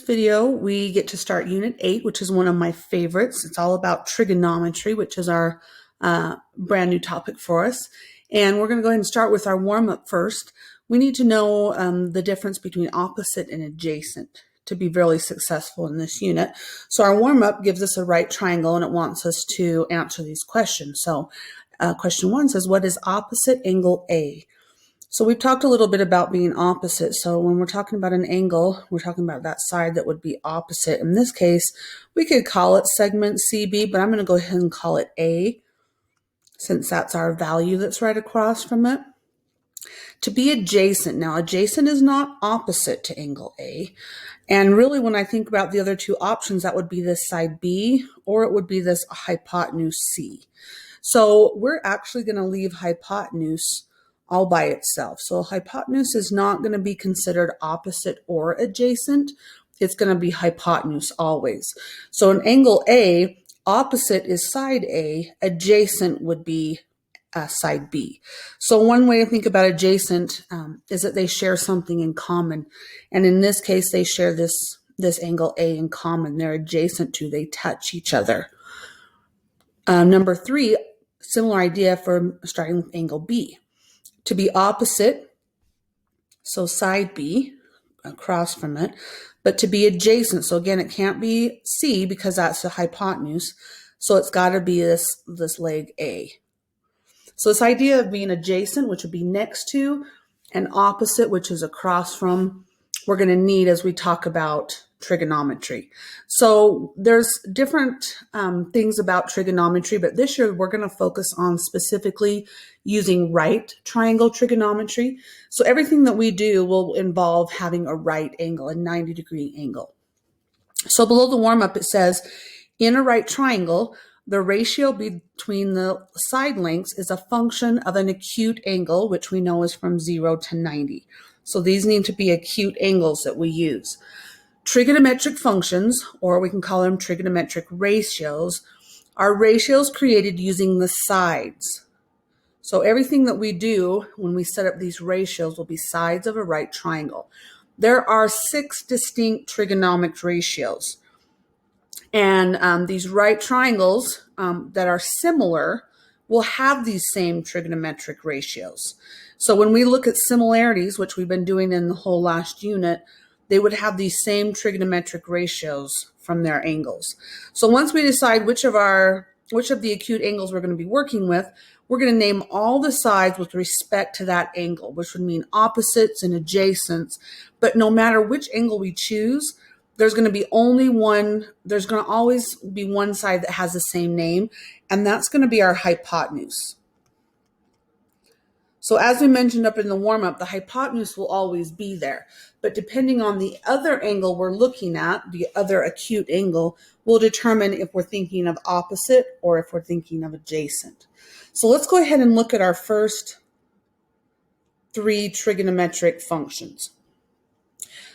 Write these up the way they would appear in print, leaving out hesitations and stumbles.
video, we get to start Unit 8, which is one of my favorites. It's all about trigonometry, which is our brand new topic for us. And we're going to go ahead and start with our warm-up first. We need to know the difference between opposite and adjacent to be really successful in this unit. So our warm-up gives us a right triangle, and it wants us to answer these questions. So question 1 says, what is opposite angle A? So we've talked a little bit about being opposite. So when we're talking about an angle, we're talking about that side that would be opposite. In this case, we could call it segment CB, but I'm going to go ahead and call it A, since that's our value that's right across from it. To be adjacent, now adjacent is not opposite to angle A. And really when I think about the other two options, that would be this side B, or it would be this hypotenuse C. So we're actually going to leave hypotenuse all by itself. So hypotenuse is not going to be considered opposite or adjacent. It's going to be hypotenuse always. So in angle A, opposite is side A, adjacent would be side B. So one way to think about adjacent is that they share something in common. And in this case, they share this angle A in common. They're adjacent to, they touch each other. Number 3, similar idea for starting with angle B. To be opposite, so side B, across from it, but to be adjacent. So again, it can't be C because that's the hypotenuse. So it's got to be this leg A. So this idea of being adjacent, which would be next to, and opposite, which is across from, we're going to need as we talk about trigonometry. So there's different things about trigonometry, but this year we're going to focus on specifically using right triangle trigonometry. So everything that we do will involve having a right angle, a 90-degree angle. So below the warm-up it says, in a right triangle, the ratio between the side lengths is a function of an acute angle, which we know is from 0 to 90. So these need to be acute angles that we use. Trigonometric functions, or we can call them trigonometric ratios, are ratios created using the sides. So everything that we do when we set up these ratios will be sides of a right triangle. There are 6 distinct trigonometric ratios. And these right triangles that are similar will have these same trigonometric ratios. So when we look at similarities, which we've been doing in the whole last unit, they would have these same trigonometric ratios from their angles. So once we decide which of the acute angles we're going to be working with, we're going to name all the sides with respect to that angle, which would mean opposites and adjacents. But no matter which angle we choose, there's going to always be one side that has the same name, and that's going to be our hypotenuse. So as we mentioned up in the warm-up, the hypotenuse will always be there. But depending on the other angle we're looking at, the other acute angle, will determine if we're thinking of opposite or if we're thinking of adjacent. So let's go ahead and look at our first 3 trigonometric functions.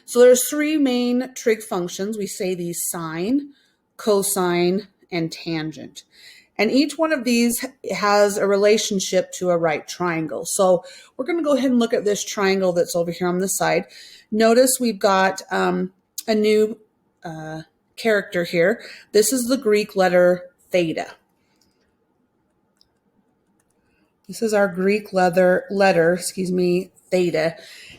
So there's 3 main trig functions. We say these sine, cosine, and tangent. And each one of these has a relationship to a right triangle. So we're going to go ahead and look at this triangle that's over here on the side. Notice we've got a new character here. This is the Greek letter theta. This is our Greek letter, theta.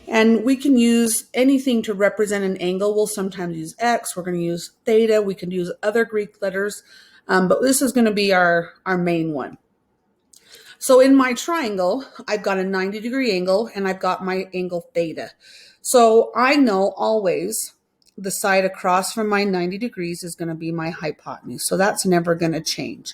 And we can use anything to represent an angle. We'll sometimes use X. We're going to use theta. We can use other Greek letters. But this is going to be our main one. So in my triangle, I've got a 90-degree angle and I've got my angle theta. So I know always the side across from my 90 degrees is going to be my hypotenuse. So that's never going to change.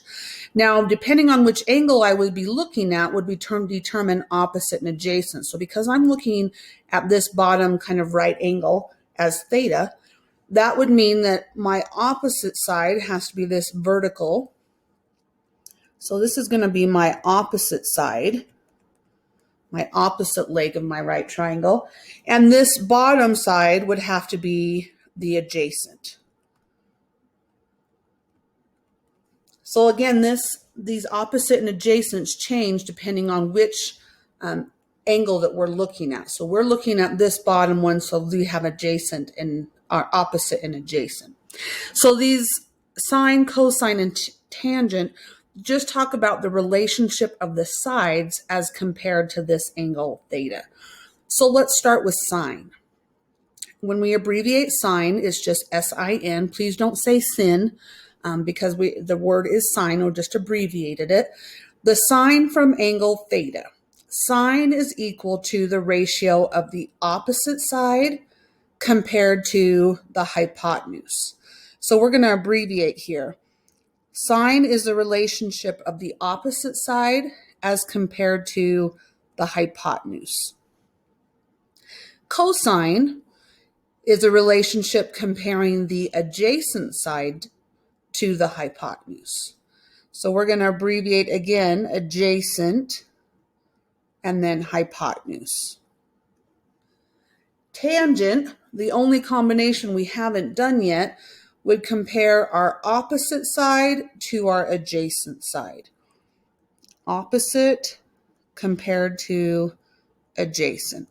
Now, depending on which angle I would be looking at would be determine opposite and adjacent. So because I'm looking at this bottom kind of right angle as theta, that would mean that my opposite side has to be this vertical. So this is going to be my opposite side, my opposite leg of my right triangle. And this bottom side would have to be the adjacent. So again, these opposite and adjacents change depending on which angle that we're looking at. So we're looking at this bottom one, so we have adjacent and are opposite and adjacent. So these sine, cosine, and tangent just talk about the relationship of the sides as compared to this angle theta. So let's start with sine. When we abbreviate sine, it's just S-I-N. Please don't say sin because the word is sine, or just abbreviated it. The sine from angle theta. Sine is equal to the ratio of the opposite side compared to the hypotenuse. So we're going to abbreviate here. Sine is the relationship of the opposite side as compared to the hypotenuse. Cosine is a relationship comparing the adjacent side to the hypotenuse. So we're going to abbreviate again, adjacent and then hypotenuse. Tangent, the only combination we haven't done yet, would compare our opposite side to our adjacent side. Opposite compared to adjacent.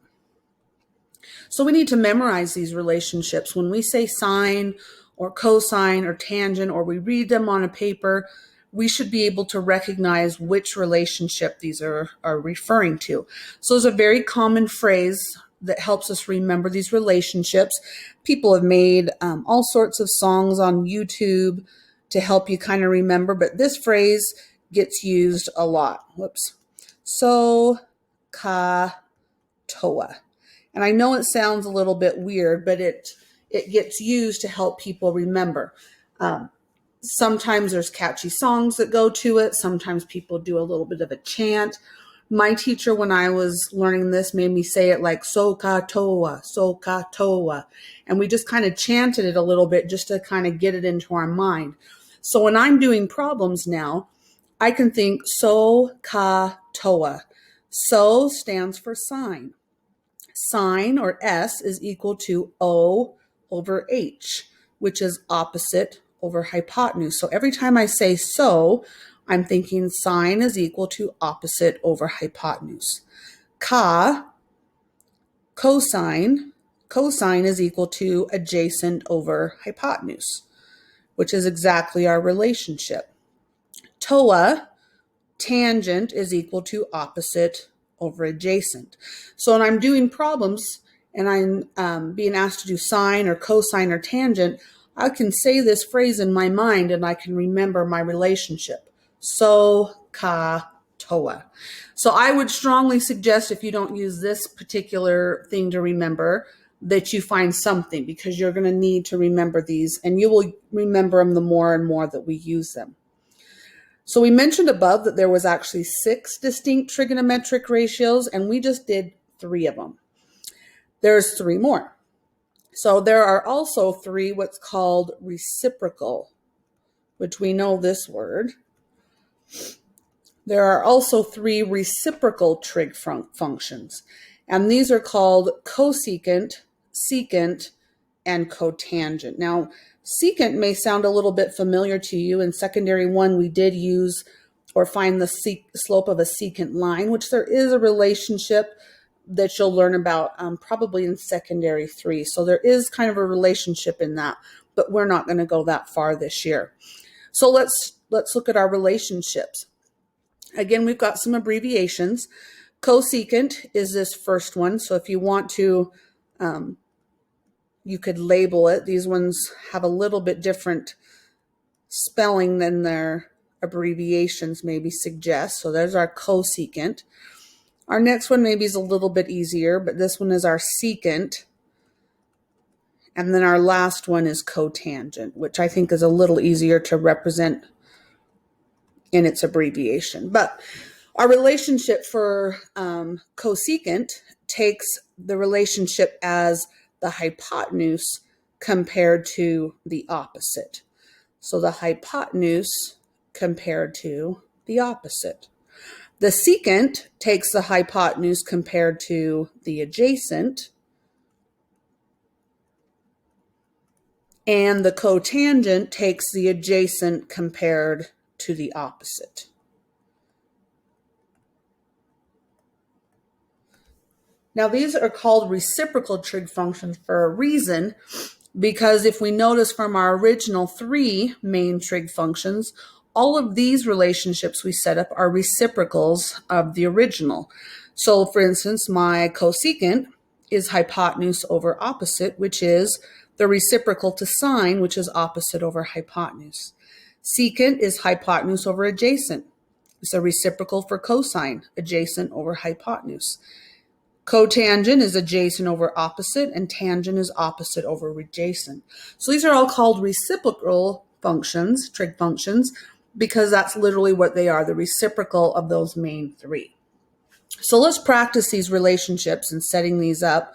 So we need to memorize these relationships. When we say sine or cosine or tangent, or we read them on a paper, we should be able to recognize which relationship these are referring to. So it's a very common phrase that helps us remember these relationships. People have made all sorts of songs on YouTube to help you kind of remember, but this phrase gets used a lot. Whoops. So, ka, toa. And I know it sounds a little bit weird, but it gets used to help people remember. Sometimes there's catchy songs that go to it. Sometimes people do a little bit of a chant. My teacher, when I was learning this, made me say it like so katoa, so katoa. And we just kind of chanted it a little bit just to kind of get it into our mind. So when I'm doing problems now, I can think so katoa. So stands for sine. Sine, or S, is equal to O over H, which is opposite over hypotenuse. So every time I say so, I'm thinking sine is equal to opposite over hypotenuse. Cosine is equal to adjacent over hypotenuse, which is exactly our relationship. Toa, tangent, is equal to opposite over adjacent. So when I'm doing problems and I'm being asked to do sine or cosine or tangent, I can say this phrase in my mind and I can remember my relationship. So, ka, toa. So I would strongly suggest, if you don't use this particular thing to remember, that you find something, because you're going to need to remember these, and you will remember them the more and more that we use them. So we mentioned above that there was actually 6 distinct trigonometric ratios, and we just did 3 of them. There's 3 more. So there are also 3 what's called reciprocal, which we know this word. There are also 3 reciprocal trig functions, and these are called cosecant, secant, and cotangent. Now, secant may sound a little bit familiar to you. In secondary 1, we did use or find the slope of a secant line, which there is a relationship that you'll learn about probably in secondary 3. So there is kind of a relationship in that, but we're not going to go that far this year. So let's look at our relationships. Again, we've got some abbreviations. Cosecant is this first one. So if you want to, you could label it. These ones have a little bit different spelling than their abbreviations maybe suggest. So there's our cosecant. Our next one maybe is a little bit easier, but this one is our secant. And then our last one is cotangent, which I think is a little easier to represent in its abbreviation. But our relationship for cosecant takes the relationship as the hypotenuse compared to the opposite. So the hypotenuse compared to the opposite. The secant takes the hypotenuse compared to the adjacent. And the cotangent takes the adjacent compared to the opposite. Now, these are called reciprocal trig functions for a reason. because if we notice from our original 3 main trig functions, all of these relationships we set up are reciprocals of the original. So for instance, my cosecant is hypotenuse over opposite, which is the reciprocal to sine, which is opposite over hypotenuse. Secant is hypotenuse over adjacent. It's a reciprocal for cosine, adjacent over hypotenuse. Cotangent is adjacent over opposite, and tangent is opposite over adjacent. So these are all called reciprocal functions, trig functions, because that's literally what they are, the reciprocal of those main 3. So let's practice these relationships and setting these up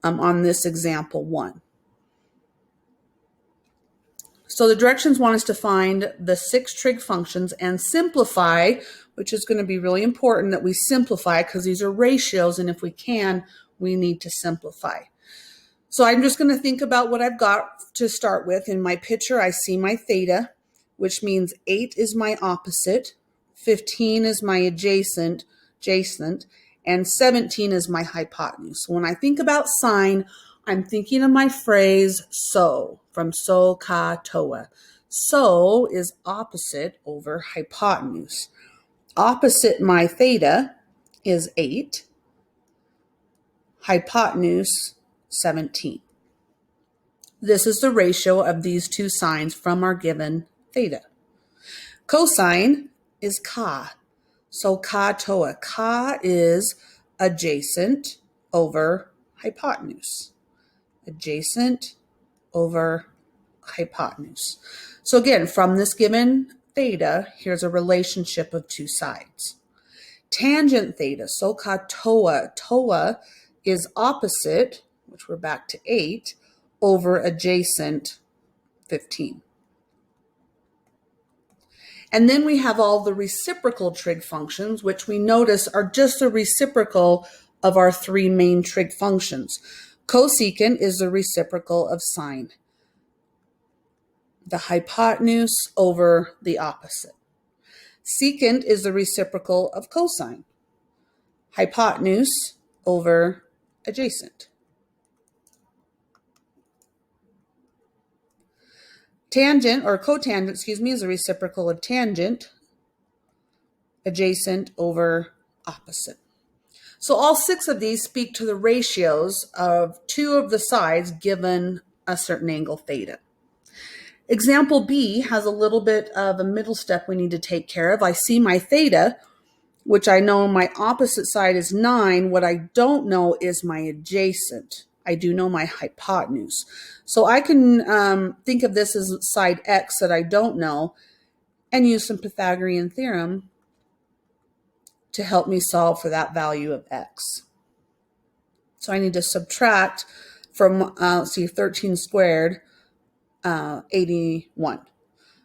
on this example 1. So the directions want us to find the 6 trig functions and simplify, which is going to be really important that we simplify because these are ratios, and if we can, we need to simplify. So I'm just going to think about what I've got to start with. In my picture, I see my theta, which means 8 is my opposite, 15 is my adjacent, and 17 is my hypotenuse. So when I think about sine, I'm thinking of my phrase so, from so, ka, toa. So is opposite over hypotenuse. Opposite my theta is 8, hypotenuse 17. This is the ratio of these 2 sines from our given theta. Cosine is ka. So ka toa. Ka is adjacent over hypotenuse. Adjacent over hypotenuse. So again, from this given theta, here's a relationship of 2 sides. Tangent theta, so ka toa. Toa is opposite, which we're back to 8, over adjacent 15. And then we have all the reciprocal trig functions, which we notice are just a reciprocal of our 3 main trig functions. Cosecant is the reciprocal of sine. The hypotenuse over the opposite. Secant is the reciprocal of cosine. Hypotenuse over adjacent. Tangent, or cotangent, is a reciprocal of tangent. Adjacent over opposite. So all 6 of these speak to the ratios of 2 of the sides given a certain angle theta. Example B has a little bit of a middle step we need to take care of. I see my theta, which I know my opposite side is 9. What I don't know is my adjacent. I do know my hypotenuse. So I can think of this as side x that I don't know and use some Pythagorean theorem to help me solve for that value of x. So I need to subtract from, 13 squared, 81.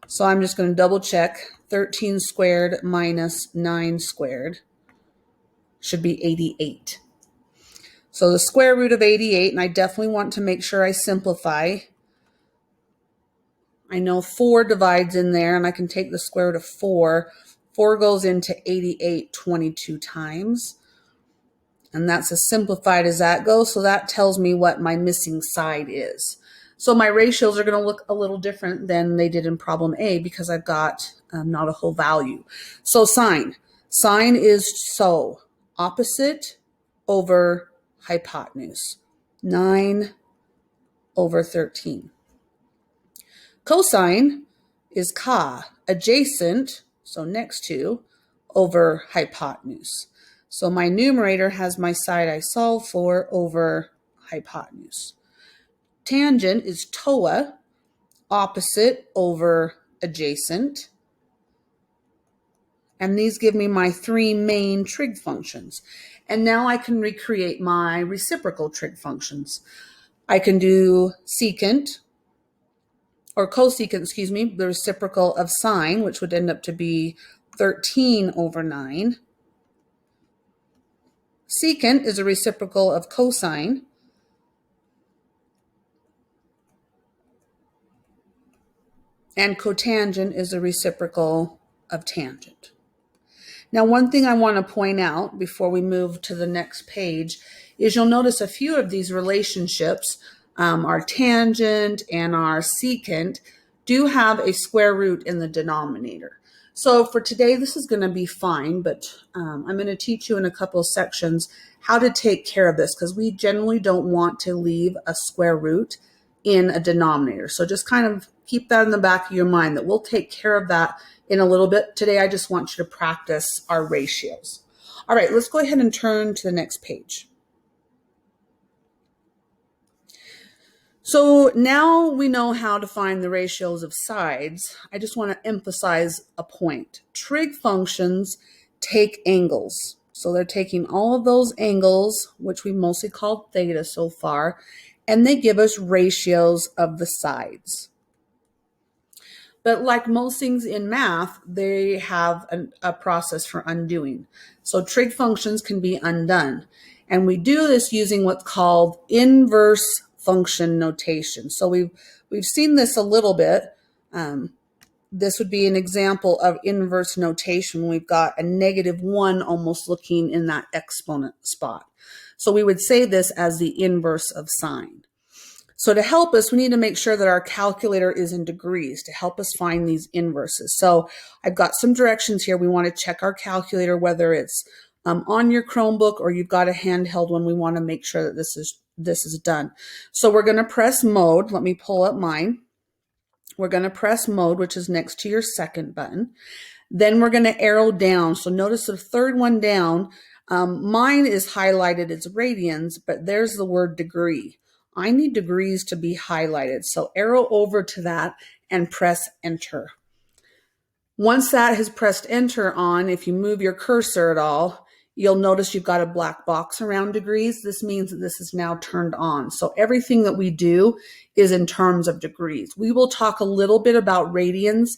So I'm just going to double check. 13 squared minus 9 squared should be 88. So the square root of 88, and I definitely want to make sure I simplify. I know 4 divides in there, and I can take the square root of 4. 4 goes into 88 22 times. And that's as simplified as that goes. So that tells me what my missing side is. So my ratios are going to look a little different than they did in problem A because I've got not a whole value. So sine. Sine is so. Opposite over hypotenuse. 9 over 13. Cosine is ka. Adjacent, so next to, over hypotenuse. So my numerator has my side I solve for over hypotenuse. Tangent is toa, opposite over adjacent. And these give me my 3 main trig functions. And now I can recreate my reciprocal trig functions. I can do secant, or cosecant, the reciprocal of sine, which would end up to be 13 over 9. Secant is a reciprocal of cosine. And cotangent is a reciprocal of tangent. Now, one thing I want to point out before we move to the next page is you'll notice a few of these relationships our tangent and our secant do have a square root in the denominator. So for today, this is going to be fine, but I'm going to teach you in a couple of sections how to take care of this, because we generally don't want to leave a square root in a denominator. So just kind of keep that in the back of your mind that we'll take care of that in a little bit. Today, I just want you to practice our ratios. All right, let's go ahead and turn to the next page. So now we know how to find the ratios of sides. I just want to emphasize a point. Trig functions take angles. So they're taking all of those angles, which we mostly called theta so far, and they give us ratios of the sides. But like most things in math, they have a process for undoing. So trig functions can be undone. And we do this using what's called inverse function notation. So we've seen this a little bit. This would be an example of inverse notation when we've got a -1 almost looking in that exponent spot. So we would say this as the inverse of sine. So to help us, we need to make sure that our calculator is in degrees to help us find these inverses. So I've got some directions here. We want to check our calculator, whether it's on your Chromebook or you've got a handheld one. We want to make sure that this is done. So we're going to press mode. Let me pull up mine. We're going to press mode, which is next to your second button. Then we're going to arrow down. So notice the third one down. Mine is highlighted as radians, but there's the word degree. I need degrees to be highlighted. So arrow over to that and press enter. Once that has pressed enter on, if you move your cursor at all, you'll notice you've got a black box around degrees. This means that this is now turned on. So everything that we do is in terms of degrees. We will talk a little bit about radians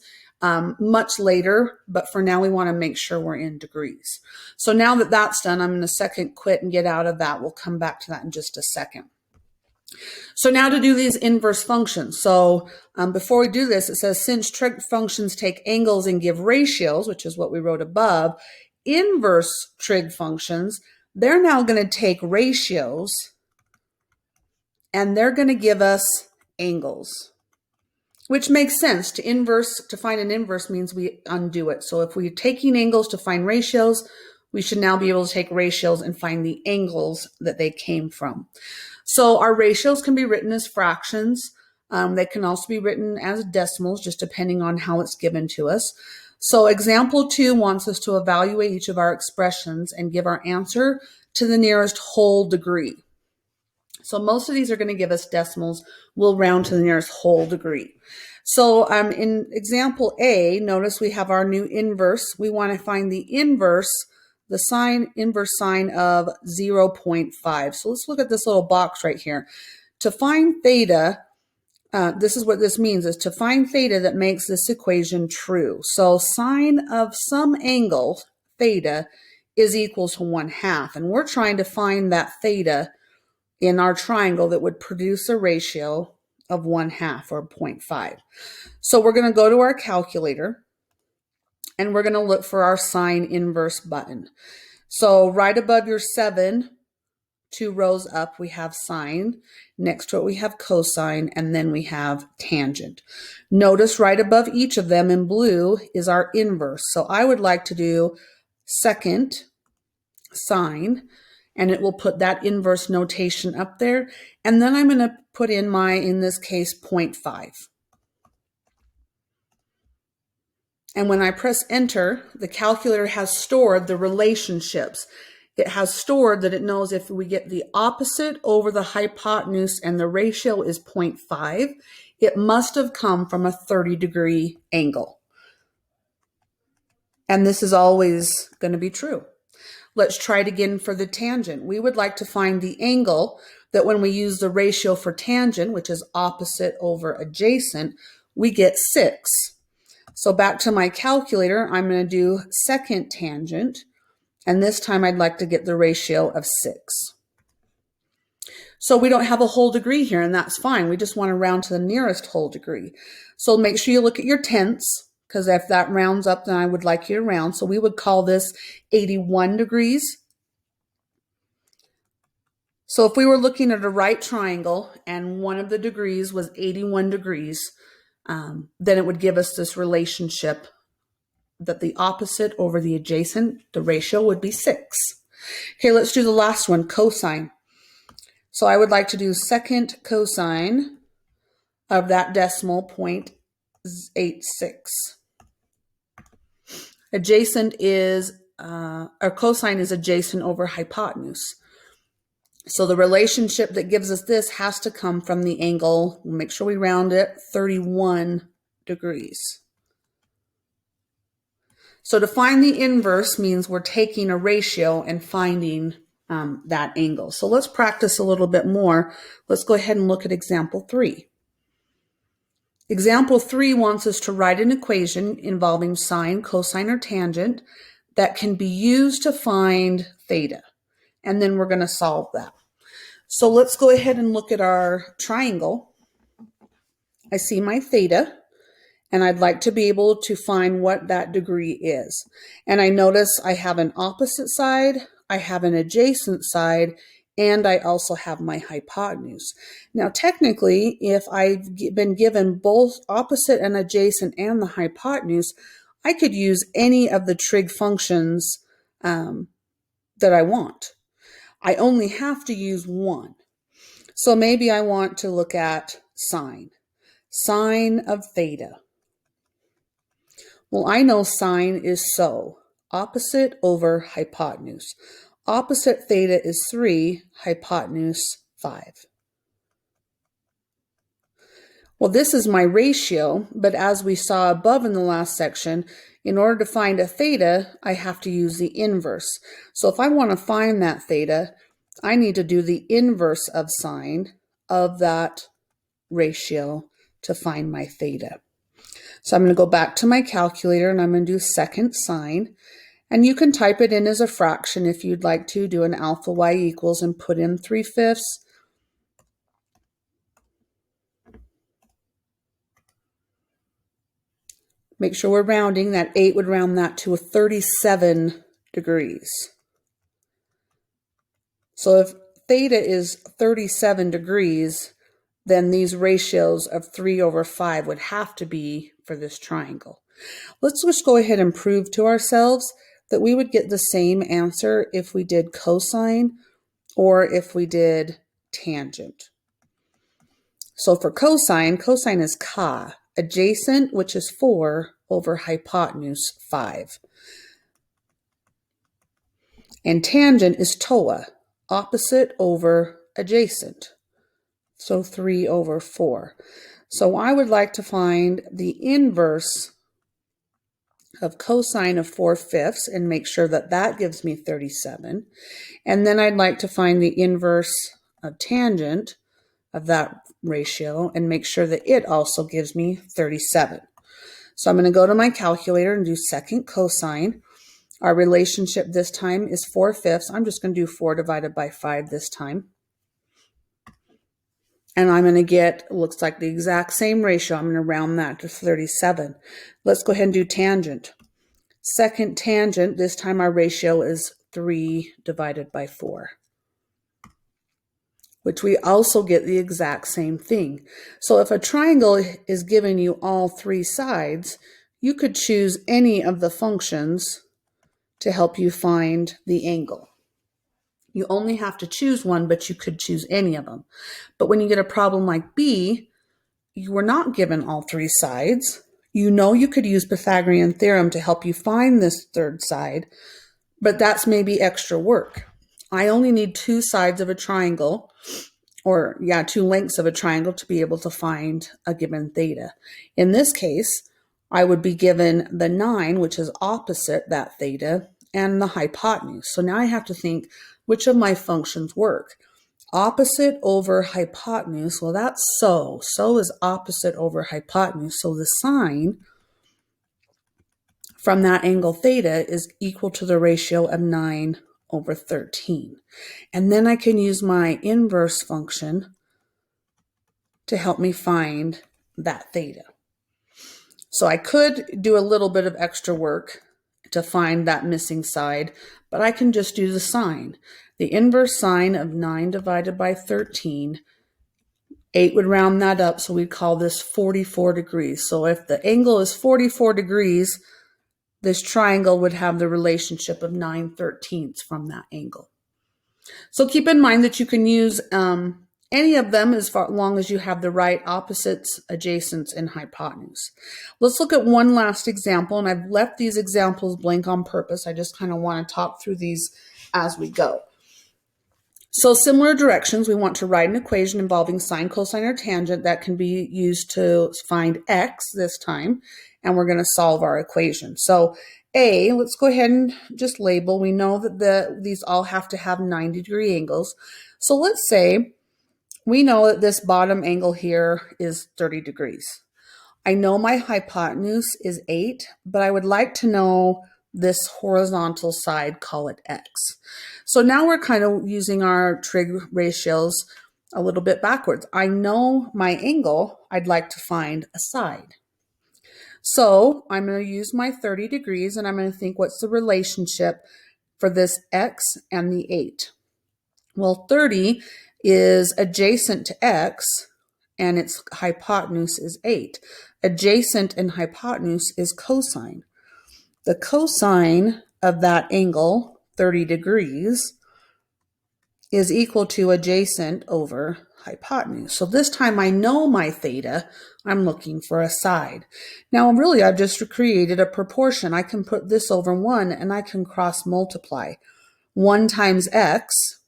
much later, but for now we want to make sure we're in degrees. So now that that's done, I'm going to quit and get out of that. We'll come back to that in just a second. So now to do these inverse functions. So before we do this, it says since trig functions take angles and give ratios, which is what we wrote above, inverse trig functions, they're now going to take ratios and they're going to give us angles, which makes sense. To find an inverse means we undo it. So if we're taking angles to find ratios, we should now be able to take ratios and find the angles that they came from. So our ratios can be written as fractions. They can also be written as decimals, just depending on how it's given to us. So example 2 wants us to evaluate each of our expressions and give our answer to the nearest whole degree. So most of these are going to give us decimals. We'll round to the nearest whole degree. So in example A, notice we have our new inverse. We want to find the inverse, the inverse sine of 0.5. So let's look at this little box right here. To find theta, this is what this means, is to find theta that makes this equation true. So sine of some angle, theta, is equal to 1/2. And we're trying to find that theta in our triangle that would produce a ratio of 1/2 or 0.5. So we're going to go to our calculator and we're going to look for our sine inverse button. So right above your 7, 2 rows up, we have sine. Next to it, we have cosine, and then we have tangent. Notice right above each of them in blue is our inverse. So I would like to do second sine, and it will put that inverse notation up there. And then I'm going to put in in this case, 0.5. And when I press enter, the calculator has stored the relationships. It has stored that it knows if we get the opposite over the hypotenuse and the ratio is 0.5, it must have come from a 30-degree angle. And this is always going to be true. Let's try it again for the tangent. We would like to find the angle that when we use the ratio for tangent, which is opposite over adjacent, we get 6. So back to my calculator, I'm going to do second tangent, and this time I'd like to get the ratio of 6. So we don't have a whole degree here, and that's fine. We just want to round to the nearest whole degree. So make sure you look at your tenths, because if that rounds up, then I would like you to round. So we would call this 81 degrees. So if we were looking at a right triangle and one of the degrees was 81 degrees, then it would give us this relationship that the opposite over the adjacent, the ratio would be 6. Okay, let's do the last one, cosine. So I would like to do second cosine of that decimal 0.86. Adjacent is, or cosine is adjacent over hypotenuse. So the relationship that gives us this has to come from the angle, we'll make sure we round it, 31 degrees. So to find the inverse means we're taking a ratio and finding that angle. So let's practice a little bit more. Let's go ahead and look at example 3. Example 3 wants us to write an equation involving sine, cosine, or tangent that can be used to find theta. And then we're going to solve that. So let's go ahead and look at our triangle. I see my theta, and I'd like to be able to find what that degree is. And I notice I have an opposite side, I have an adjacent side, and I also have my hypotenuse. Now, technically, if I've been given both opposite and adjacent and the hypotenuse, I could use any of the trig functions that I want. I only have to use one. So maybe I want to look at sine. Sine of theta. Well, I know sine is so. Opposite over hypotenuse. Opposite theta is 3, hypotenuse 5. Well, this is my ratio, but as we saw above in the last section, in order to find a theta, I have to use the inverse. So if I want to find that theta, I need to do the inverse of sine of that ratio to find my theta. So I'm going to go back to my calculator and I'm going to do second sine. And you can type it in as a fraction if you'd like to, do an alpha y equals and put in 3/5. Make sure we're rounding. That 8 would round that to a 37 degrees. So if theta is 37 degrees, then these ratios of 3/5 would have to be for this triangle. Let's just go ahead and prove to ourselves that we would get the same answer if we did cosine or if we did tangent. So for cosine, cosine is ca, adjacent, which is 4, over hypotenuse, 5. And tangent is toa, opposite over adjacent, so 3/4. So I would like to find the inverse of cosine of 4/5 and make sure that that gives me 37. And then I'd like to find the inverse of tangent of that ratio and make sure that it also gives me 37. So I'm going to go to my calculator and do second cosine. Our relationship this time is 4/5. I'm just going to do 4 divided by 5 this time. And I'm going to get, looks like the exact same ratio. I'm going to round that to 37. Let's go ahead and do tangent. Second tangent, this time our ratio is 3 divided by 4. Which we also get the exact same thing. So if a triangle is giving you all 3 sides, you could choose any of the functions to help you find the angle. You only have to choose one, but you could choose any of them. But when you get a problem like B, you were not given all 3 sides. You know you could use Pythagorean theorem to help you find this third side, but that's maybe extra work. I only need 2 sides of a triangle, or 2 lengths of a triangle to be able to find a given theta. In this case, I would be given the 9, which is opposite that theta, and the hypotenuse. So now I have to think, which of my functions work? Opposite over hypotenuse, well, that's so. So is opposite over hypotenuse. So the sine from that angle theta is equal to the ratio of 9/13. And then I can use my inverse function to help me find that theta. So I could do a little bit of extra work to find that missing side, but I can just do the sine. The inverse sine of 9 divided by 13, 8 would round that up, so we'd call this 44 degrees. So if the angle is 44 degrees, this triangle would have the relationship of 9/13 from that angle. So keep in mind that you can use any of them as long as you have the right opposites, adjacents, and hypotenuse. Let's look at one last example, and I've left these examples blank on purpose. I just kind of want to talk through these as we go. So similar directions, we want to write an equation involving sine, cosine, or tangent that can be used to find x this time, and we're going to solve our equation. So A, let's go ahead and just label. We know that these all have to have 90-degree angles. So let's say we know that this bottom angle here is 30 degrees. I know my hypotenuse is 8, but I would like to know this horizontal side, call it x. So now we're kind of using our trig ratios a little bit backwards. I know my angle, I'd like to find a side. So I'm going to use my 30 degrees and I'm going to think, what's the relationship for this x and the 8? Well, 30 is adjacent to x and its hypotenuse is 8. Adjacent and hypotenuse is cosine. The cosine of that angle, 30 degrees, is equal to adjacent over hypotenuse. So this time I know my theta, I'm looking for a side. Now really I've just created a proportion. I can put this over 1 and I can cross multiply. 1 times x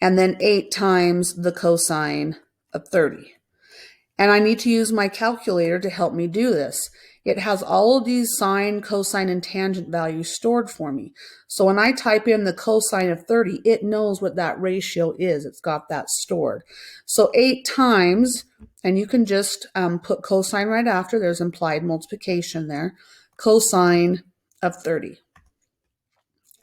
and then 8 times the cosine of 30. And I need to use my calculator to help me do this. It has all of these sine, cosine, and tangent values stored for me. So when I type in the cosine of 30, it knows what that ratio is. It's got that stored. So 8 times, and you can just put cosine right after. There's implied multiplication there. Cosine of 30.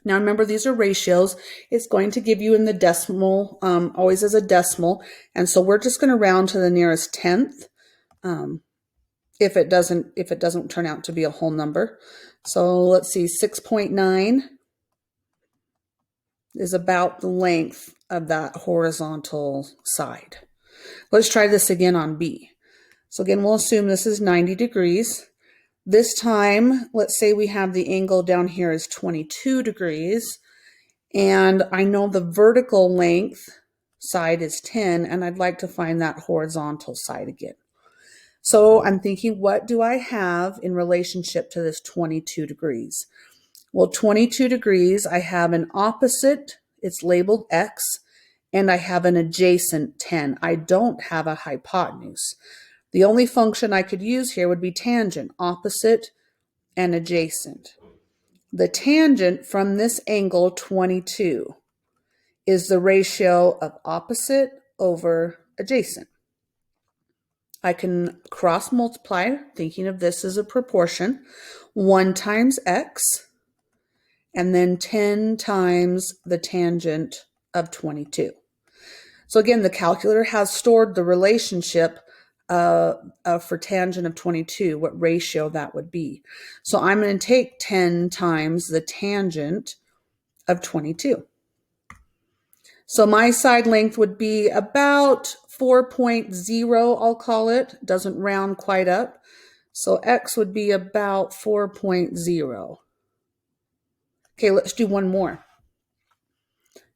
Now remember, these are ratios. It's going to give you in the decimal, always as a decimal. And so we're just going to round to the nearest tenth if it doesn't turn out to be a whole number. So let's see, 6.9 is about the length of that horizontal side. Let's try this again on B. So again, we'll assume this is 90 degrees. This time, let's say we have the angle down here is 22 degrees, and I know the vertical length side is 10, and I'd like to find that horizontal side again. So I'm thinking, what do I have in relationship to this 22 degrees? Well, 22 degrees, I have an opposite, it's labeled x, and I have an adjacent 10. I don't have a hypotenuse. The only function I could use here would be tangent, opposite and adjacent. The tangent from this angle 22 is the ratio of opposite over adjacent. I can cross multiply, thinking of this as a proportion, 1 times x, and then 10 times the tangent of 22. So again, the calculator has stored the relationship for tangent of 22, what ratio that would be. So I'm going to take 10 times the tangent of 22. So my side length would be about 4.0, I'll call it. Doesn't round quite up. So x would be about 4.0. Okay, let's do one more.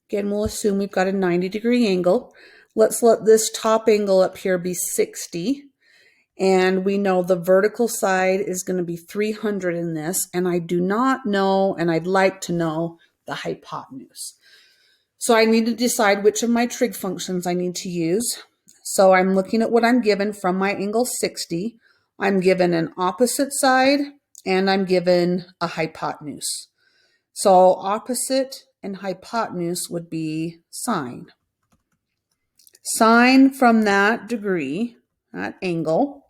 Again, we'll assume we've got a 90-degree angle. Let's let this top angle up here be 60. And we know the vertical side is going to be 300 in this. And I do not know, and I'd like to know, the hypotenuse. So I need to decide which of my trig functions I need to use. So I'm looking at what I'm given from my angle 60. I'm given an opposite side, and I'm given a hypotenuse. So opposite and hypotenuse would be sine. Sine from that degree, that angle,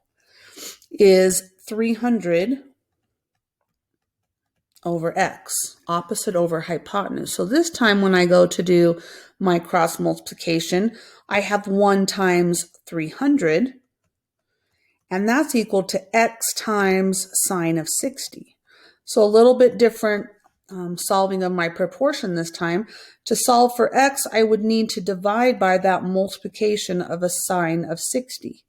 is 300 over x, opposite over hypotenuse. So this time when I go to do my cross multiplication, I have 1 times 300, and that's equal to x times sine of 60. So a little bit different solving of my proportion this time. To solve for x, I would need to divide by that multiplication of a sine of 60.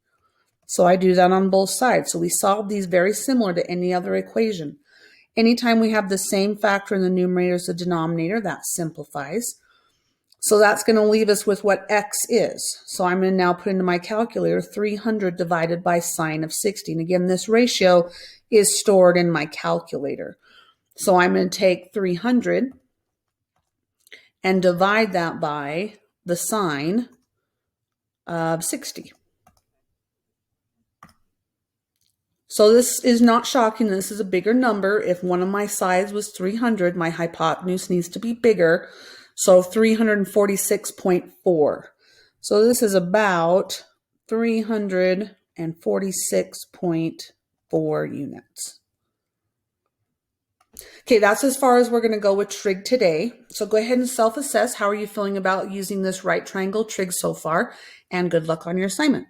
So I do that on both sides. So we solve these very similar to any other equation. Anytime we have the same factor in the numerator as the denominator, that simplifies. So that's going to leave us with what x is. So I'm going to now put into my calculator 300 divided by sine of 60. And again, this ratio is stored in my calculator. So I'm going to take 300 and divide that by the sine of 60. So this is not shocking. This is a bigger number. If one of my sides was 300, my hypotenuse needs to be bigger. So 346.4. So this is about 346.4 units. Okay, that's as far as we're going to go with trig today. So go ahead and self-assess. How are you feeling about using this right triangle trig so far? And good luck on your assignment.